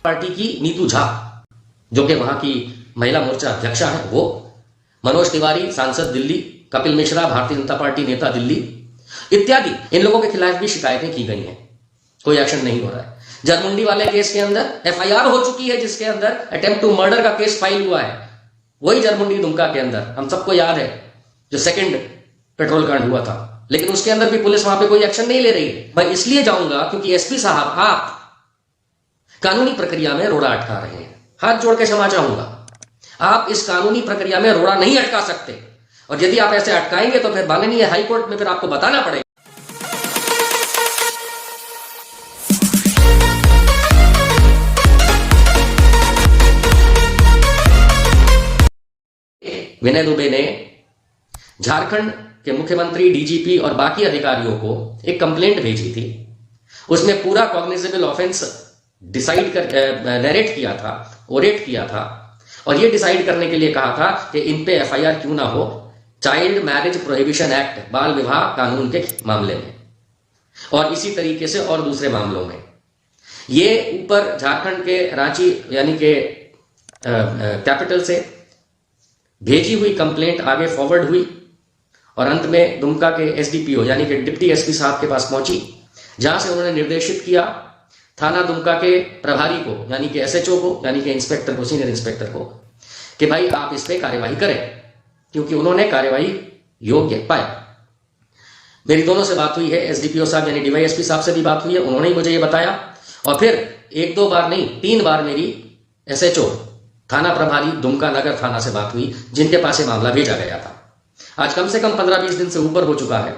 Party की नीतू झा, जो कि वहां की महिला मोर्चा अध्यक्षा है, वो मनोज तिवारी सांसद दिल्ली, कपिल मिश्रा भारतीय जनता पार्टी नेता दिल्ली इत्यादि, इन लोगों के खिलाफ भी शिकायतें की गई हैं, कोई एक्शन नहीं हो रहा है। जरमुंडी वाले केस के अंदर एफआईआर हो चुकी है, जिसके अंदर अटेम्प्ट टू मर्डर का केस फाइल हुआ है, वही जरमुंडी दुमका के अंदर हम सबको याद है, जो सेकंड पेट्रोल कांड हुआ था, लेकिन उसके अंदर भी पुलिस वहां पे कोई एक्शन नहीं ले रही है। मैं इसलिए जाऊंगा क्योंकि एसपी साहब आप कानूनी प्रक्रिया में रोड़ा अटका रहे हैं। हाथ जोड़ के क्षमा चाहूंगा, आप इस कानूनी प्रक्रिया में रोड़ा नहीं अटका सकते, और यदि आप ऐसे अटकाएंगे तो फिर माननीय हाईकोर्ट में फिर आपको बताना पड़ेगा। विनय दुबे ने झारखंड के मुख्यमंत्री, डीजीपी और बाकी अधिकारियों को एक कंप्लेंट भेजी थी। उसमें पूरा कॉग्निजेबल ऑफेंस डिसाइड कर नरेट किया था, ओरेट किया था, और ये डिसाइड करने के लिए कहा था कि इन पे एफआईआर क्यों ना हो चाइल्ड मैरिज प्रोहिबिशन एक्ट, बाल विवाह कानून के मामले में, और इसी तरीके से और दूसरे मामलों में। ये ऊपर झारखंड के रांची यानी के कैपिटल से भेजी हुई कंप्लेंट आगे फॉरवर्ड हुई और अंत में दुमका के एसडीपीओ यानी कि डिप्टी एसपी साहब के पास पहुंची, जहां से उन्होंने निर्देशित किया थाना दुमका के प्रभारी को यानी कि एसएचओ को यानी कि इंस्पेक्टर को, सीनियर इंस्पेक्टर को, कि भाई आप इस पे कार्यवाही करें, क्योंकि उन्होंने कार्यवाही योग्य पाया। मेरी दोनों से बात हुई है, एसडीपीओ साहब यानी डीवाईएसपी साहब से भी बात हुई है, उन्होंने ही मुझे ये बताया, और फिर एक दो बार नहीं 3 बार मेरी एसएचओ थाना प्रभारी दुमका नगर थाना से बात हुई, जिनके पास ये मामला भेजा गया था। आज कम से कम 15-20 दिन से ऊपर हो चुका है।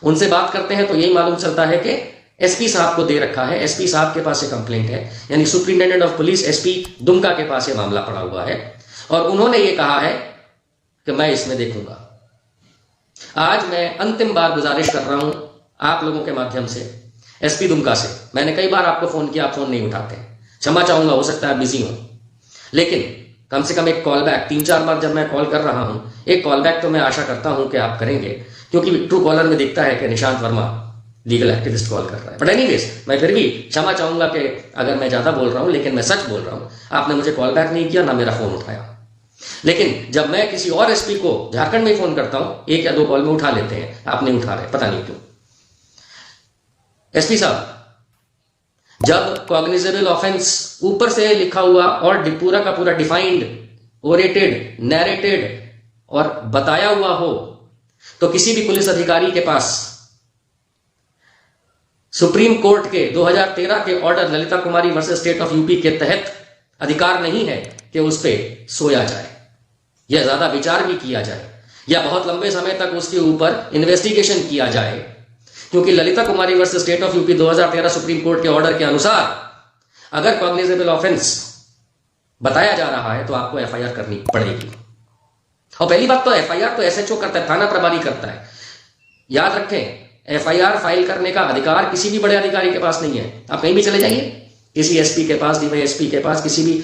उनसे बात करते हैं तो यही मालूम चलता है कि एसपी साहब को दे रखा है, एसपी साहब के पास ये कंप्लेंट है, यानी superintendent of police SP Dumka के पास ये मामला पड़ा हुआ है, और उन्होंने ये कहा है कि मैं इसमें देखूंगा। आज मैं अंतिम बार गुजारिश कर रहा हूं आप लोगों के माध्यम से एसपी दुमका से। मैंने कई बार आपको फोन किया, आप फोन नहीं उठाते, क्षमा चाहूंगा, हो सकता है बिजी हो, लेकिन कम से कम एक कॉल बैक, 3-4 बार जब मैं कॉल कर रहा हूं, एक कॉल बैक तो मैं आशा करता हूं कि आप करेंगे, क्योंकि ट्रू कॉलर में दिखता है कि Nishant Verma legal activist call कर रहा है। बट एनीवेज, मैं फिर भी क्षमा चाहूंगा कि अगर मैं ज्यादा बोल रहा हूं, लेकिन मैं सच बोल रहा हूं। आपने मुझे कॉल बैक नहीं किया, ना मेरा फोन उठाया। लेकिन जब मैं किसी और एसपी को झारखंड में फोन करता हूं, 1 या 2 कॉल में उठा लेते हैं, आप नहीं उठा रहे, पता नहीं क्यों। एसपी साहब, जब कॉग्निजेबल ऑफेंस ऊपर से लिखा हुआ और पूरा का पूरा डिफाइंड, ओरेटेड, नैरेटेड और बताया हुआ हो, तो किसी भी पुलिस अधिकारी के पास सुप्रीम कोर्ट के 2013 के order Lalita Kumari versus state of UP के तहत अधिकार नहीं है कि उस पर सोया जाए या ज्यादा विचार भी किया जाए या बहुत लंबे समय तक उसके ऊपर इन्वेस्टिगेशन किया जाए, क्योंकि Lalita Kumari versus state of UP 2013 supreme court के ऑर्डर के अनुसार अगर कॉग्निजेबल ऑफेंस बताया जा रहा है तो आपको एफआईआर करनी पड़ेगी। और पहली बात तो एफआईआर तो एसएचओ करता है, थाना प्रभारी करता है। याद रखें, एफआईआर फाइल करने का अधिकार किसी भी बड़े अधिकारी के पास नहीं है। आप कहीं भी चले जाइए, किसी एसपी के पास, डीवाईएसपी के पास, किसी भी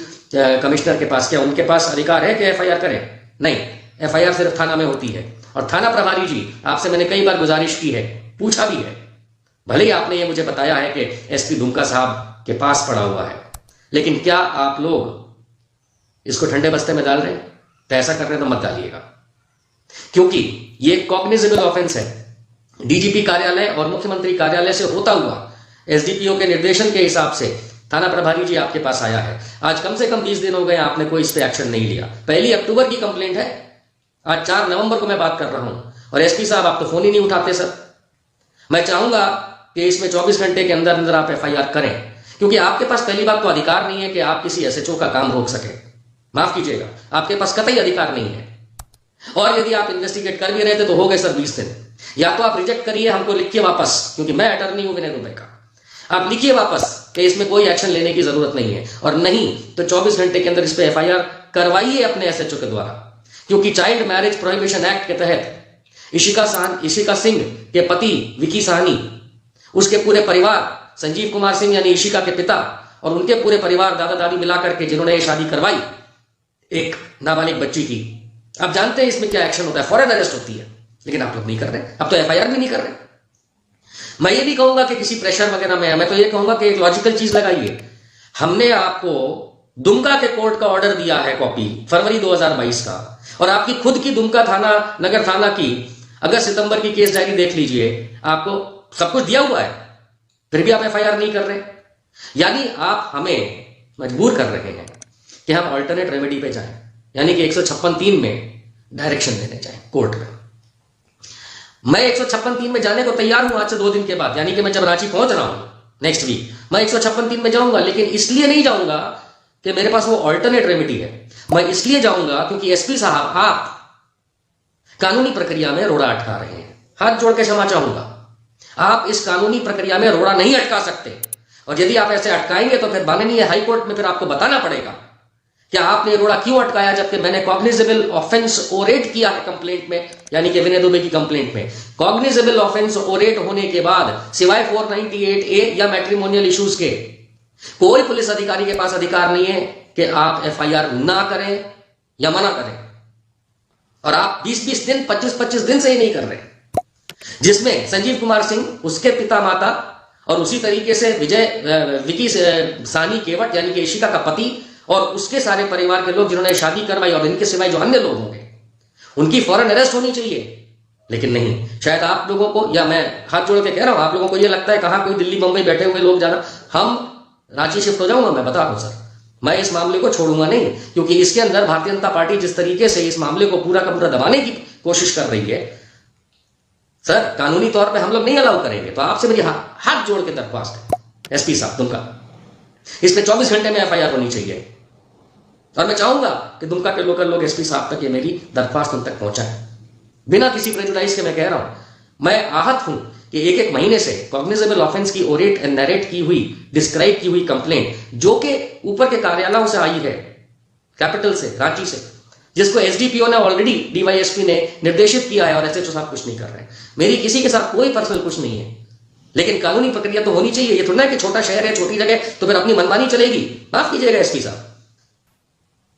कमिश्नर के पास, क्या उनके पास अधिकार है कि एफआईआर करें? नहीं, एफआईआर सिर्फ थाना में होती है। और थाना प्रभारी जी, आपसे मैंने कई बार गुजारिश की है, पूछा भी है, भले ही आपने ये मुझे बताया है कि एसपी दुमका साहब के पास पड़ा हुआ है, लेकिन क्या आप लोग इसको ठंडे बस्ते में डाल रहे हैं? तो ऐसा कर रहे हैं तो मत डालिएगा, क्योंकि ये कॉग्निजेबल ऑफेंस है। डीजीपी कार्यालय और मुख्यमंत्री कार्यालय से होता हुआ एसडीपीओ के निर्देशन के हिसाब से थाना प्रभारी जी आपके पास आया है। आज कम से कम 20 दिन हो गए, आपने कोई इस पे एक्शन नहीं लिया। 1 अक्टूबर की कंप्लेंट है, आज 4 नवंबर को मैं बात कर रहा हूं, और एसपी साहब आप तो फोन ही नहीं उठाते सर। मैं चाहूंगा कि इसमें 24 घंटे के अंदर अंदर आप एफआईआर करें, क्योंकि आपके पास पहली बात तो अधिकार नहीं है कि आप किसी एसएचओ का काम रोक सके। माफ कीजिएगा, आपके पास कतई अधिकार नहीं है। और यदि आप इन्वेस्टिगेट कर भी रहे थे तो हो गए सर 20 दिन। या तो आप रिजेक्ट करिए, हमको लिखिए वापस, क्योंकि मैं अटर्नी हूं विनय दुबे का। आप लिखिए वापस कि इसमें कोई एक्शन लेने की जरूरत नहीं है, और नहीं तो 24 घंटे के अंदर इस पे एफआईआर करवाइए अपने एसएचओ के द्वारा, क्योंकि चाइल्ड मैरिज प्रोहिबिशन एक्ट के तहत इशिका सिंह के पति विकी साहनी, उसके पूरे परिवार, संजीव कुमार सिंह यानी इशिका के पिता और उनके पूरे परिवार, दादा दादी मिलाकर के जिन्होंने ये शादी करवाई एक नाबालिग बच्ची की, आप जानते हैं इसमें क्या एक्शन होता है, फौरन अरेस्ट होती है। लेकिन आप लोग नहीं कर रहे, अब तो एफआईआर भी नहीं कर रहे। मैं ये भी कहूंगा कि किसी प्रेशर वगैरह में, मैं तो ये कहूंगा कि एक लॉजिकल चीज लगाइए। हमने आपको दुमका के कोर्ट का ऑर्डर दिया है कॉपी फरवरी 2022 का, और आपकी खुद की दुमका थाना नगर थाना की अगस्त सितंबर की केस डायरी देख लीजिए, आपको सब कुछ दिया हुआ है, फिर भी आप एफआईआर नहीं कर रहे। यानी आप हमें मजबूर कर रहे हैं कि हम अल्टरनेट रेमेडी पे जाएं, यानी कि 156(3) में डायरेक्शन देने जाएं कोर्ट में। मैं 156(3) में जाने को तैयार हूं आज से 2 दिन के बाद, यानी कि मैं जब रांची पहुंच रहा हूं नेक्स्ट वीक, मैं 156(3) में जाऊंगा। लेकिन इसलिए नहीं जाऊंगा कि मेरे पास वो अल्टरनेट रेमेडी है, मैं इसलिए जाऊंगा क्योंकि एसपी साहब आप कानूनी प्रक्रिया में रोड़ा अटका रहे हैं। हाथ जोड़ के क्षमा चाहूंगा, आप इस कानूनी प्रक्रिया में रोड़ा नहीं अटका सकते, और यदि आप ऐसे अटकाएंगे तो फिर माननीय हाईकोर्ट में फिर आपको बताना पड़ेगा कि आपने रोड़ा क्यों अटकाया, जबकि मैंने कॉग्निजेबल ऑफेंस ओरेट किया है कंप्लेंट में, यानी कि विनय दुबे की कंप्लेंट में कॉग्निजेबल ऑफेंस ओरेट होने के बाद सिवाय 498A या मैट्रिमोनियल इश्यूज के कोई पुलिस अधिकारी के पास अधिकार नहीं है कि आप एफआईआर ना करें या मना करें। और आप 20-20 दिन 25-25 दिन से ही नहीं कर रहे, जिसमें संजीव कुमार सिंह, उसके पिता माता, और उसी तरीके से विकी सानी केवट यानी कि इशिका का पति और उसके सारे परिवार के लोग जिन्होंने शादी करवाई, और इनके सिवाय जो अन्य लोग होंगे उनकी फौरन अरेस्ट होनी चाहिए। लेकिन नहीं, शायद आप लोगों को, या मैं हाथ जोड़ के कह रहा हूं, आप लोगों को यह लगता है कहां कोई दिल्ली बंबई बैठे हुए लोग जाना, हम रांची शिफ्ट हो जाऊंगा, मैं बता रहा हूं सर, मैं इस मामले को छोड़ूंगा नहीं, क्योंकि इसके अंदर भारतीय जनता पार्टी जिस तरीके से इस मामले को पूरा का पूरा दबाने की कोशिश कर रही है सर, कानूनी तौर पे हम लोग नहीं अलाउ करेंगे। तो आपसे मेरी हाथ जोड़ के दरख्वास्त है एसपी साहब दुमका, इस पे 24 घंटे में एफआईआर होनी चाहिए, और मैं चाहूंगा कि दुमका के लोकल लोग एसपी साहब तक ये मेरी दरख्वास्त उन तक पहुंचाएं, बिना किसी प्रेजुडाइज के। मैं कह रहा हूं, मैं आहत हूं कि एक महीने से कॉग्निजेबल ऑफेंस की ओरेट एंड नरेट की हुई, डिस्क्राइब की हुई कंप्लेंट, जो कि ऊपर के कार्यालयों से आई है, कैपिटल से, रांची से, जिसको एसडीपीओ ने ऑलरेडी, डीवाईएसपी ने निर्देशित किया है, और एसएचओ साहब कुछ नहीं कर रहे हैं। मेरी किसी के साथ कोई पर्सनल कुछ नहीं है, लेकिन कानूनी प्रक्रिया तो होनी चाहिए। ये थोड़ा ना कि छोटा शहर है, छोटी जगह, तो फिर अपनी मनमानी चलेगी। माफ कीजिएगा एसपी साहब,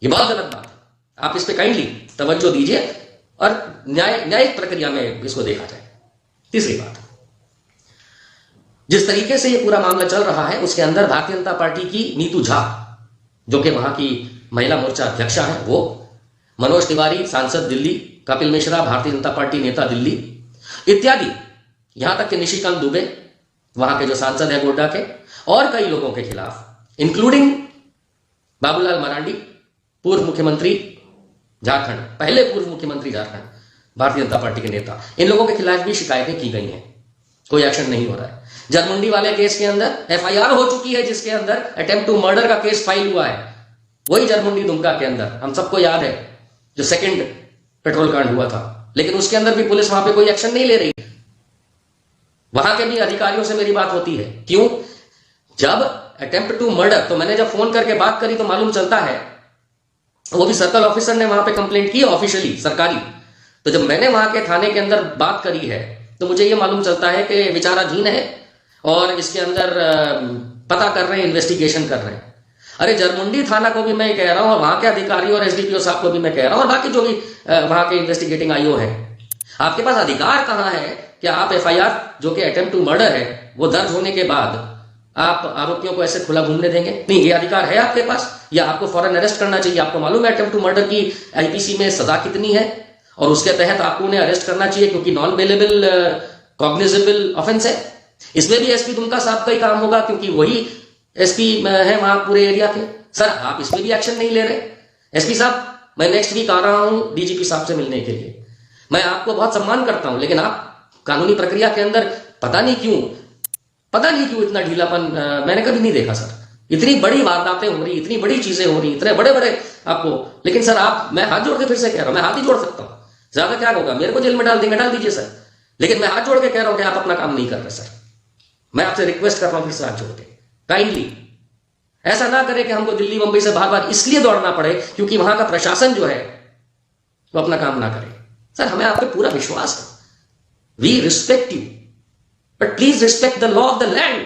ये बहुत गलत बात है, आप इस पे काइंडली तवज्जो दीजिए और न्यायिक प्रक्रिया में इसको देखा जाए। तीसरी बात, जिस तरीके से ये पूरा मामला चल रहा है उसके अंदर भारतीय जनता पार्टी की नीतू झा, जो कि वहां की महिला मोर्चा अध्यक्षा है, वो, मनोज तिवारी सांसद दिल्ली, कपिल मिश्रा भारतीय जनता पार्टी नेता दिल्ली इत्यादि, यहां तक कि निशिकांत दुबे वहां के जो सांसद है गोड्डा के, और कई लोगों के खिलाफ, इंक्लूडिंग बाबूलाल मरांडी, पूर्व मुख्यमंत्री झारखंड, पहले पूर्व मुख्यमंत्री झारखंड, भारतीय जनता पार्टी के नेता, इन लोगों के खिलाफ भी शिकायतें की गई हैं, कोई एक्शन नहीं हो रहा है। जरमुंडी वाले केस के अंदर एफआईआर हो चुकी है, जिसके अंदर अटेम्प्ट टू मर्डर का केस फाइल हुआ है, वही जरमुंडी दुमका के अंदर, हम सबको याद है जो सेकंड पेट्रोल कांड हुआ था, लेकिन उसके अंदर भी पुलिस वहां पे कोई एक्शन नहीं ले रही। वहां के भी अधिकारियों से मेरी बात होती है, क्यों? जब अटेम्प्ट टू मर्डर, तो मैंने जब फोन करके बात करी तो मालूम चलता है, वो भी सर्कल ऑफिसर ने वहां पे कंप्लेंट की ऑफिशियली, सरकारी, तो जब मैंने वहां के थाने के अंदर बात करी है तो मुझे ये मालूम चलता है कि विचाराधीन है और इसके अंदर पता कर रहे हैं, इन्वेस्टिगेशन कर रहे हैं। अरे जरमुंडी थाना को भी मैं कह रहा हूं, और वहां के अधिकारी और एसडीपीओ साहब को भी मैं कह रहा हूं, और बाकी जो भी वहां के इन्वेस्टिगेटिंग आईओ है, आपके पास अधिकार कहां है कि आप एफआईआर जो कि अटेम्प्ट टू मर्डर है वो दर्ज होने के बाद आप आरोपियों को ऐसे खुला घूमने देंगे? नहीं, ये अधिकार है आपके पास, या आपको फौरन अरेस्ट करना चाहिए। आपको मालूम है अटेम्प्ट टू मर्डर की आईपीसी में सजा कितनी है, और उसके तहत आपको उन्हें अरेस्ट करना चाहिए, क्योंकि नॉन बेलेबल कॉग्निजेबल ऑफेंस है। इसमें भी एसपी दुमका साहब का ही काम होगा, क्योंकि वही एसपी है वहां पूरे एरिया के। सर आप इसमें भी एक्शन नहीं ले रहे। एसपी साहब, मैं नेक्स्ट वीक आ रहा हूं डीजीपी साहब से मिलने के लिए, मैं आपको बहुत सम्मान करता हूं, लेकिन आप कानूनी प्रक्रिया के अंदर पता नहीं क्यों इतना ढीलापन मैंने कभी नहीं देखा सर। इतनी बड़ी वारदातें हो रही, इतनी बड़ी चीजें हो रही, इतने बड़े बड़े आपको, लेकिन सर आप, मैं हाथ जोड़ के फिर से कह रहा हूं, मैं हाथ ही जोड़ सकता हूं, ज्यादा क्या होगा, मेरे को जेल में डाल देंगे, डाल दीजिए सर, लेकिन मैं हाथ जोड़ के कह रहा हूं कि आप अपना काम नहीं कर रहे सर। मैं आपसे रिक्वेस्ट कर रहा हूं फिर से हाथ जोड़ के, काइंडली ऐसा ना करें कि हमको दिल्ली मुंबई से बार बार इसलिए दौड़ना पड़े क्योंकि वहां का प्रशासन जो है वो अपना काम ना करे। सर हमें आप पे पूरा विश्वास है, we respect you, but please respect the law of the land.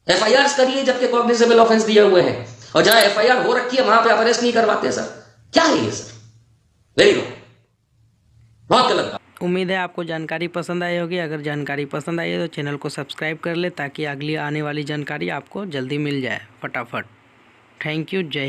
FIR करिए जबकि कॉग्निजेबल ऑफेंस दिए हुए हैं, और जहां एफआईआर हो रखी है वहां पे आप अरेस्ट नहीं करवाते सर। क्या है ये सर? वेरी गुड, बहुत गलत बात। उम्मीद है आपको जानकारी पसंद आई होगी। अगर जानकारी पसंद आई है तो चैनल को सब्सक्राइब कर ले ताकि अगली आने वाली जानकारी आपको जल्दी मिल जाए फटाफट। Thank you. जय